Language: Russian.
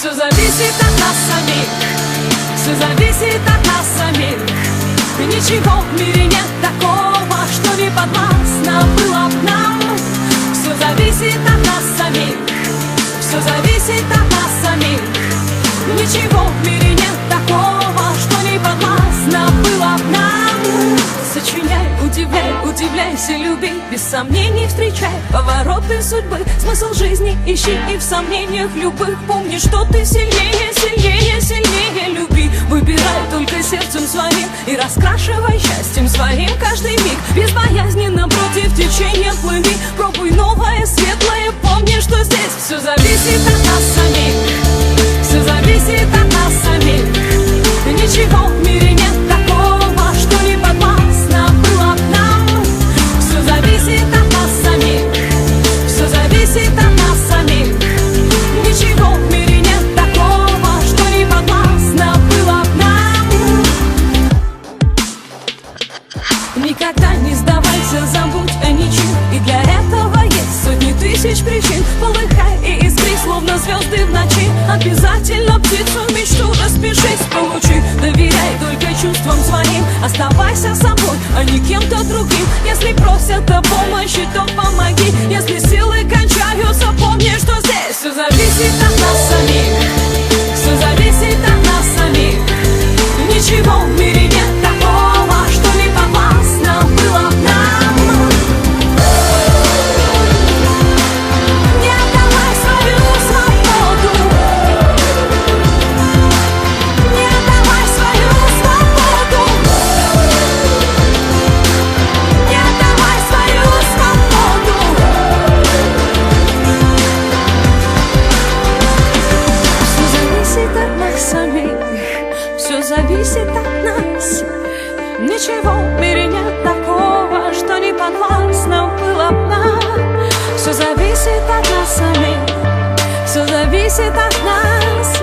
Все зависит от нас самих, все зависит от нас самих. Ничего в мире нет такого, что не подвластно было б нам. Все зависит от нас самих, все зависит от нас самих. Ничего в мире нет такого, что не подвластно было б нам. Сочиняй, удивляй, удивляйся, люби, без сомнений встречай повороты судьбы. Смысл жизни ищи и в сомнениях любых помни, что ты сильнее, сильнее, сильнее. Люби, выбирай только сердцем своим и раскрашивай счастьем своим каждый миг. Безбоязненно против течения плыви, пробуй новое, светлое, помни, что здесь все зависит от нас самих, все зависит от нас самих. Ничего в мире нет такого, что не подвластно было б нам. Все зависит от нас самих, все зависит от нас самих. Ничего в мире нет такого, что не подвластно было б нам. Никогда не сдавайся, забудь о ничем, и для этого есть сотни тысяч причин. Полыхай и искри, словно звезды в ночи. Обязательно птицу мечту распишись, получи. Доверяй только чувствам своим, оставайся собой, а не кем-то другим. Если просят о помощи, то помоги. Если силы кончаются, помни, что здесь все зависит от нас самих, все зависит от нас самих. Ничего в мире нет такого, что не подвластно было б нам. Не отдавай свою свободу, не отдавай свою свободу, не отдавай свою свободу. Все зависит от нас самих, все зависит от нас. Ничего в мире нет такого, что не подвластно было б нам. Все зависит от нас самих, все зависит от нас.